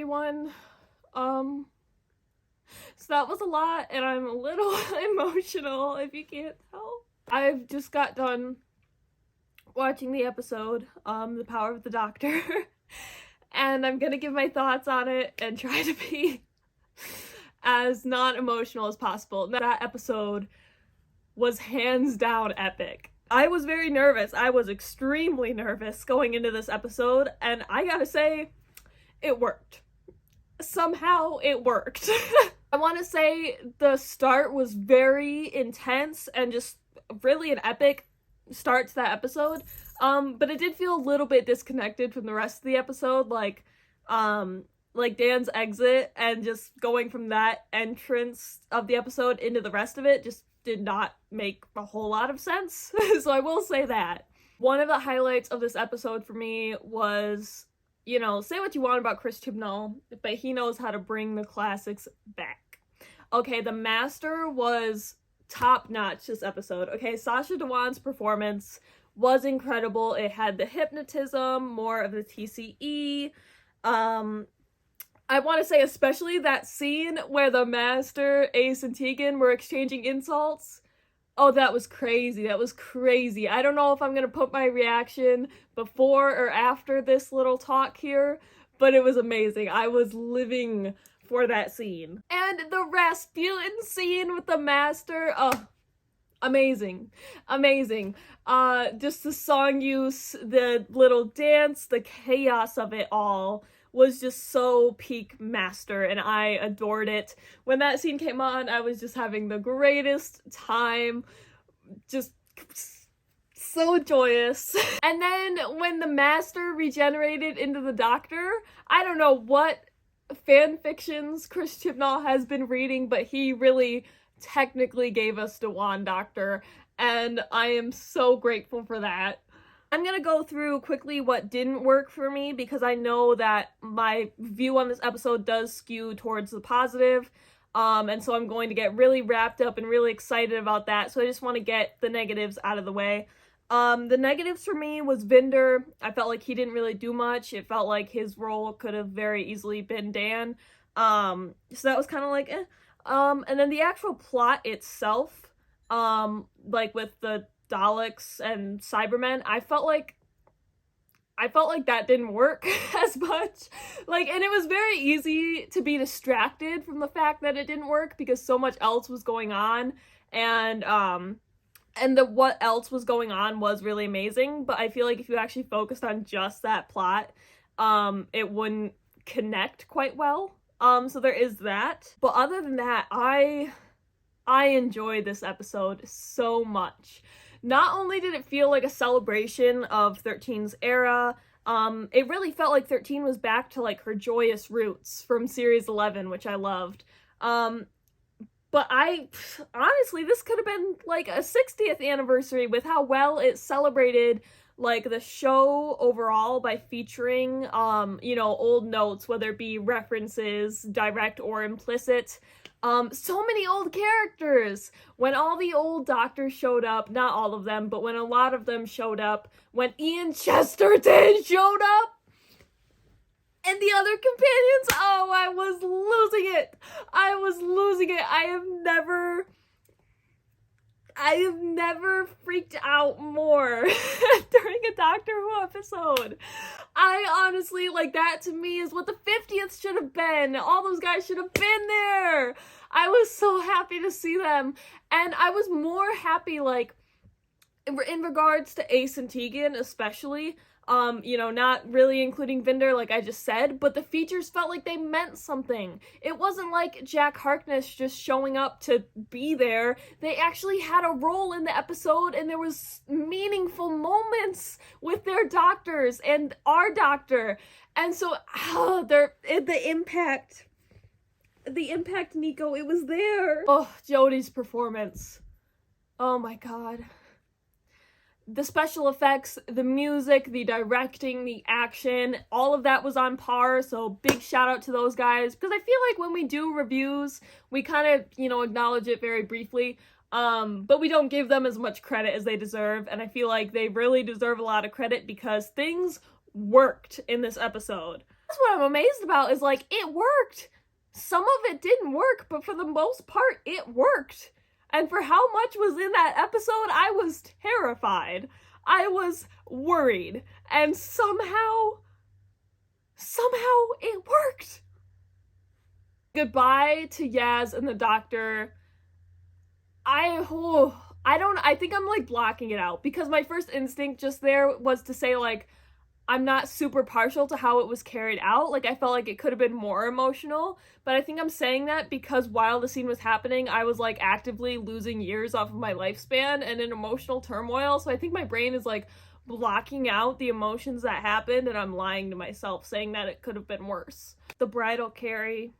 everyone. So that was a lot, and I'm a little emotional, if you can't tell. I've just got done watching the episode, The Power of the Doctor, and I'm gonna give my thoughts on it and try to be as non-emotional as possible. That episode was hands down epic. I was very nervous. I was extremely nervous going into this episode, and I gotta say, it worked. Somehow it worked. I want to say the start was very intense and just really an epic start to that episode. But it did feel a little bit disconnected from the rest of the episode, like Dan's exit and just going from that entrance of the episode into the rest of it just did not make a whole lot of sense. So I will say that. One of the highlights of this episode for me was, you know, say what you want about Chris Chibnall, but he knows how to bring the classics back. Okay, the Master was top-notch this episode. Okay, Sacha Dhawan's performance was incredible. It had the hypnotism, more of the TCE. I want to say especially that scene where the Master, Ace, and Tegan were exchanging insults. Oh, that was crazy. That was crazy. I don't know if I'm going to put my reaction before or after this little talk here, but it was amazing. I was living for that scene. And the Rasputin scene with the Master, oh, amazing. Amazing. Just the song use, the little dance, the chaos of it all was just so peak Master, and I adored it. When that scene came on, I was just having the greatest time, just so joyous. And then when the Master regenerated into the Doctor, I don't know what fan fictions Chris Chibnall has been reading, but he really technically gave us Dhawan Doctor, and I am so grateful for that. I'm gonna go through quickly what didn't work for me because I know that my view on this episode does skew towards the positive, and so I'm going to get really wrapped up and really excited about that, so I just want to get the negatives out of the way. The negatives for me was Vinder. I felt like he didn't really do much. It felt like his role could have very easily been Dan, so that was kind of like, eh. And then the actual plot itself, like with the Daleks and Cybermen, I felt like that didn't work as much. Like, and it was very easy to be distracted from the fact that it didn't work because so much else was going on, and what else was going on was really amazing, but I feel like if you actually focused on just that plot, it wouldn't connect quite well. So there is that. But other than that, I enjoyed this episode so much. Not only did it feel like a celebration of 13's era, it really felt like 13 was back to like her joyous roots from series 11, which I loved. But honestly, this could have been like a 60th anniversary with how well it celebrated like the show overall by featuring, you know, old notes, whether it be references, direct or implicit. So many old characters. When all the old Doctors showed up, not all of them, but when a lot of them showed up, when Ian Chesterton showed up, and the other companions, oh, I was losing it. I was losing it. I have never freaked out more during a Doctor Who episode. I honestly, like, that to me is what the 50th should have been. All those guys should have been there. I was so happy to see them. And I was more happy, like, in regards to Ace and Tegan, especially, you know, not really including Vinder, like I just said, but the features felt like they meant something. It wasn't like Jack Harkness just showing up to be there. They actually had a role in the episode, and there was meaningful moments with their doctors and our Doctor. And so, the impact, Nico, it was there. Oh, Jodie's performance. Oh my god. The special effects, the music, the directing, the action, all of that was on par, so big shout out to those guys, because I feel like when we do reviews, we kind of, you know, acknowledge it very briefly, but we don't give them as much credit as they deserve, and I feel like they really deserve a lot of credit because things worked in this episode. That's what I'm amazed about, is like, it worked. Some of it didn't work, but for the most part, it worked. And for how much was in that episode, I was terrified. I was worried. And somehow it worked. Goodbye to Yaz and the doctor. I think I'm like blocking it out, because my first instinct just there was to say, like, I'm not super partial to how it was carried out. Like, I felt like it could have been more emotional, but I think I'm saying that because while the scene was happening, I was like actively losing years off of my lifespan and in emotional turmoil. So I think my brain is like blocking out the emotions that happened, and I'm lying to myself saying that it could have been worse. The bridal carry,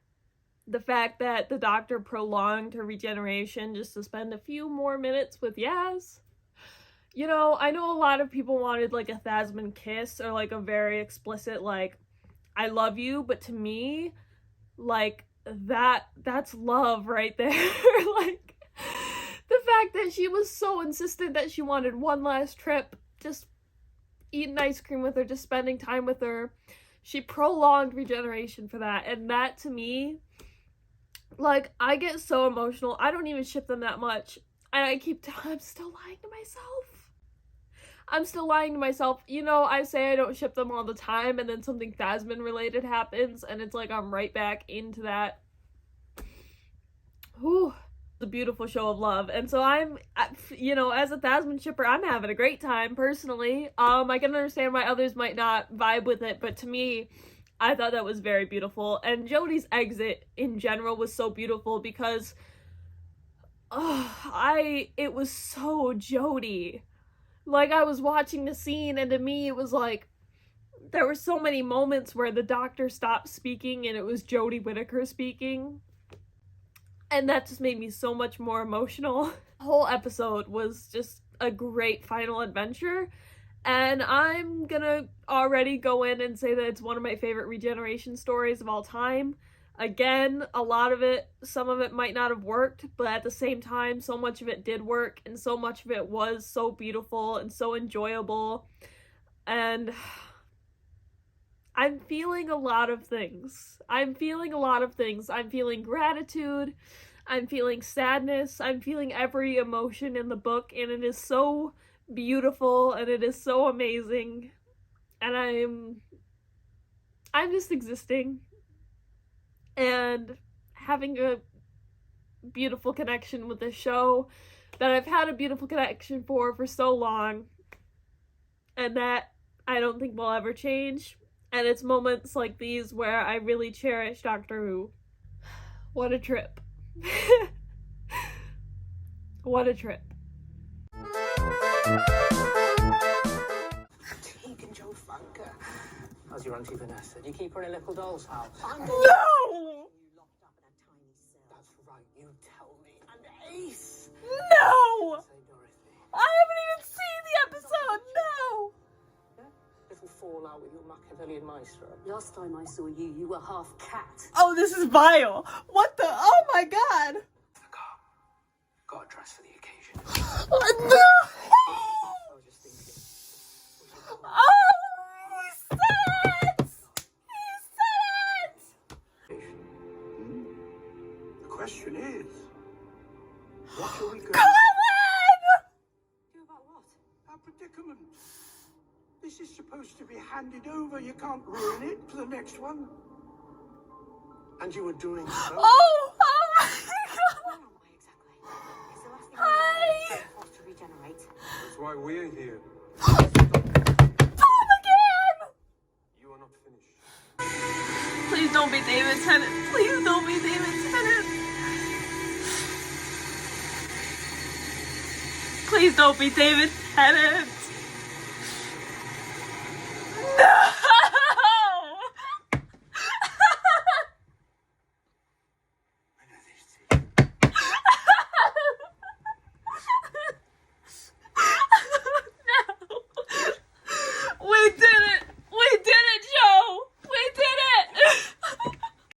the fact that the doctor prolonged her regeneration just to spend a few more minutes with Yaz. You know, I know a lot of people wanted like a Thasmin kiss, or like a very explicit like, I love you, but to me, like, that's love right there. Like, the fact that she was so insistent that she wanted one last trip, just eating ice cream with her, just spending time with her. She prolonged regeneration for that, and that to me, like, I get so emotional. I don't even ship them that much, and I'm still lying to myself. You know, I say I don't ship them all the time, and then something Thasmin related happens, and it's like I'm right back into that. Whew. The beautiful show of love. And so I'm, you know, as a Thasmin shipper, I'm having a great time personally. I can understand why others might not vibe with it, but to me, I thought that was very beautiful. And Jodie's exit in general was so beautiful because it was so Jodie. Like, I was watching the scene, and to me it was like there were so many moments where the doctor stopped speaking and it was Jodie Whittaker speaking. And that just made me so much more emotional. The whole episode was just a great final adventure. And I'm gonna already go in and say that it's one of my favorite regeneration stories of all time. Again, a lot of it, some of it might not have worked, but at the same time, so much of it did work, and so much of it was so beautiful and so enjoyable. And I'm feeling a lot of things. I'm feeling gratitude. I'm feeling sadness. I'm feeling every emotion in the book, and it is so beautiful, and it is so amazing. And I'm just existing and having a beautiful connection with this show that I've had a beautiful connection for so long, and that I don't think will ever change. And it's moments like these where I really cherish Doctor Who. What a trip. What a trip. How's your Auntie Vanessa? Do you keep her in a little doll's house? No! You locked up in a tiny cell. That's right, you tell me. And Ace! No! Say, Dorothy. I haven't even seen the episode, no! Yeah? Little fallout with your Machiavellian maestro. Last time I saw you, you were half cat. Oh, this is vile. What the? Oh my god. The car. Got a dress for the occasion. No! I was just thinking. Oh, he said it! He said it! The question is, what are we going to Colin! Do about what? our predicament? This is supposed to be handed over. You can't ruin it for the next one. And you were doing so. Oh my god! Where am I exactly? It's the last thing Hi! I'm forced to regenerate. That's why we're here. Tom again! You are not finished. Please don't be David Tennant. Please don't be David Tennant. Please don't be David Tennant.